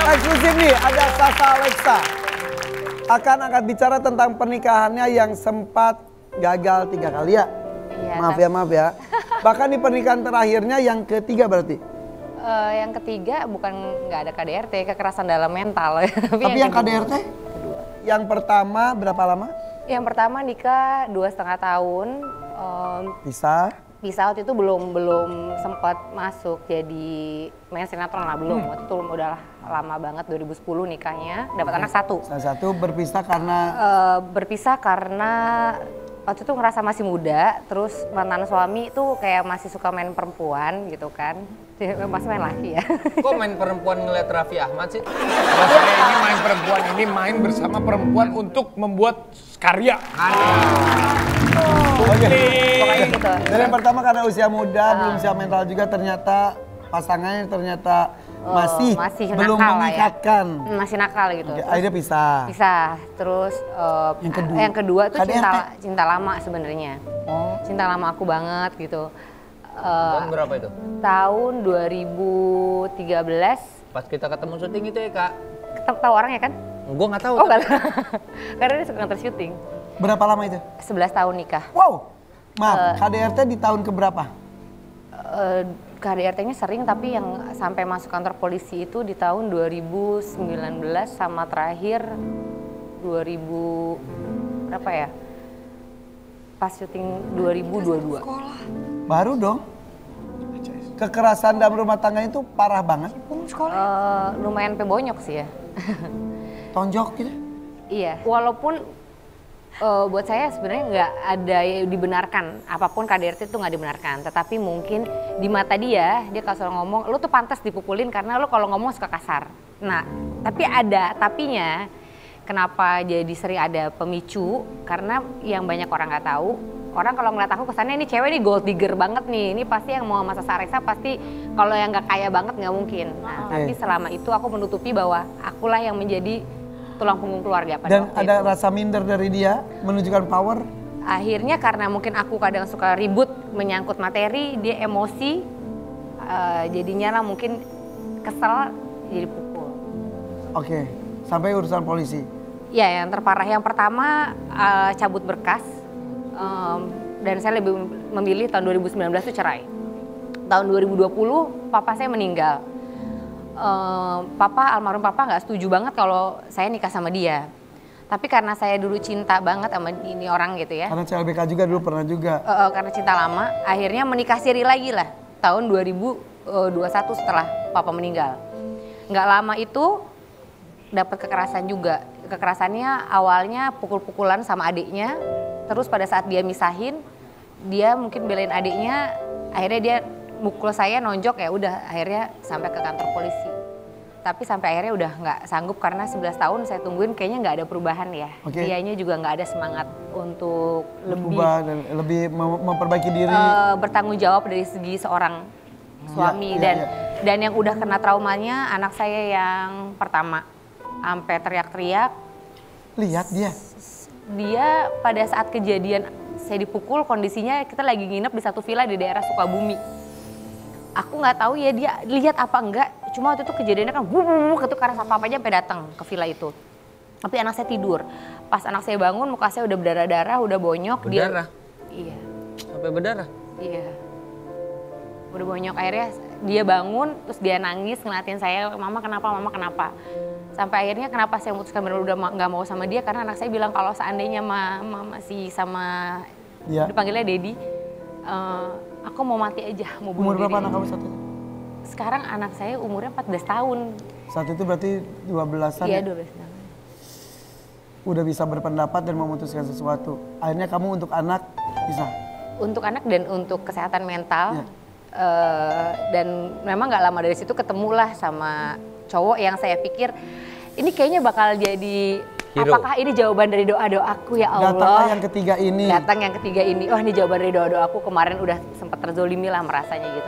Eksklusif nih, ada Sasa Alexa. Akan angkat bicara tentang pernikahannya yang sempat gagal 3 kali ya. Iya, Maaf ya. Bahkan di pernikahan terakhirnya yang ketiga berarti. Yang ketiga bukan nggak ada KDRT, kekerasan dalam mental. Tapi yang KDRT? Kedua. Yang pertama berapa lama? Yang pertama nikah 2,5 tahun. Pisah. Bisa waktu itu belum sempat masuk jadi main sinetron lah, belum. Waktu itu udah lama banget, 2010 nikahnya, dapat anak 1. Salah satu berpisah karena Berpisah karena waktu itu ngerasa masih muda, terus mantan suami tuh kayak masih suka main perempuan gitu kan. Masih main laki ya. Kok main perempuan ngeliat Raffi Ahmad sih? Maksudnya ini main perempuan, ini main bersama perempuan untuk membuat karya. Pokoknya gitu. Dan yang pertama karena usia muda, belum siap mental juga, ternyata pasangannya masih belum nakal lah mengikatkan. Ya. Masih nakal gitu. Oke, akhirnya pisah. Terus Yang kedua tuh KDRT? cinta lama sebenarnya. Cinta lama aku banget gitu. Tahun berapa itu? Tahun 2013. Pas kita ketemu syuting itu ya kak? Tahu orangnya kan? Gue nggak tahu. Oh nggak tahu. Karena dia suka nganter syuting. Berapa lama itu? 11 tahun nikah. Wow. Maaf, KDRT di tahun keberapa? KDRT-nya sering, tapi yang sampai masuk kantor polisi itu di tahun 2019 sama terakhir 2000 berapa ya? Pas syuting 2022. Baru dong. Kekerasan dalam rumah tangga itu parah banget. Lumayan bonyok sih ya. Tonjok gitu. Iya, walaupun buat saya sebenarnya nggak ada yang dibenarkan, apapun KDRT itu nggak dibenarkan. Tetapi mungkin di mata dia kalau selalu ngomong, lu tuh pantas dipukulin karena lu kalau ngomong suka kasar. Nah, tapi ada tapinya. Kenapa jadi sering ada pemicu? Karena yang banyak orang nggak tahu. Orang kalau ngeliat aku kesannya ini cewek nih gold digger banget nih. Ini pasti yang mau sama Sasa Alexa pasti kalau yang nggak kaya banget nggak mungkin. Nah, tapi selama itu aku menutupi bahwa akulah yang menjadi tulang punggung keluarga pada Dan waktu ada itu. rasa minder dari dia menunjukkan power. Akhirnya karena mungkin aku kadang suka ribut menyangkut materi, dia emosi, jadinya lah mungkin kesel jadi pukul. Oke, sampai urusan polisi. Ya yang terparah yang pertama cabut berkas, dan saya lebih memilih tahun 2019 itu cerai. Tahun 2020 papa saya meninggal. Almarhum papa nggak setuju banget kalau saya nikah sama dia. Tapi karena saya dulu cinta banget sama ini orang gitu ya. Karena CLBK juga dulu pernah juga. Karena cinta lama, akhirnya menikah siri lagi lah. Tahun 2021 setelah papa meninggal. Nggak lama itu dapat kekerasan juga. Kekerasannya awalnya pukul-pukulan sama adiknya. Terus pada saat dia misahin, dia mungkin belain adiknya. Akhirnya dia mukul saya, nonjok, ya udah akhirnya sampai ke kantor polisi. Tapi sampai akhirnya udah nggak sanggup karena 11 tahun saya tungguin kayaknya nggak ada perubahan ya. Dianya juga nggak ada semangat untuk lebih memperbaiki diri. Bertanggung jawab dari segi seorang suami. Dan yang udah kena traumanya anak saya yang pertama. Sampai teriak-teriak. Lihat dia. Dia pada saat kejadian saya dipukul, kondisinya kita lagi nginep di satu villa di daerah Sukabumi. Aku nggak tahu ya dia lihat apa enggak, cuma waktu itu kejadiannya kan ketuk karena satpam aja sampai datang ke villa itu. Tapi anak saya tidur. Pas anak saya bangun muka saya udah berdarah-darah, udah bonyok. Berdarah? Iya. Sampai berdarah? Iya. Udah bonyok, akhirnya dia bangun terus dia nangis ngeliatin saya, mama kenapa? Sampai akhirnya kenapa saya memutuskan benar udah nggak mau sama dia karena anak saya bilang kalau seandainya mama masih sama dipanggilnya Dedi, aku mau mati aja, mau bunuh diri. Umur berapa anak kamu saat itu? Sekarang anak saya umurnya 14 tahun. Saat itu berarti 12-an Iya, ya? 12 tahun. Udah bisa berpendapat dan memutuskan sesuatu. Akhirnya kamu untuk anak bisa? Untuk anak dan untuk kesehatan mental. Dan memang nggak lama dari situ ketemulah sama cowok yang saya pikir ini kayaknya bakal jadi hero. Apakah ini jawaban dari doa-doaku ya Allah? Datanglah yang ketiga ini. Datang yang ketiga ini. Oh, ini jawaban dari doa-doaku. Kemarin udah sempat terzolimi lah merasanya gitu.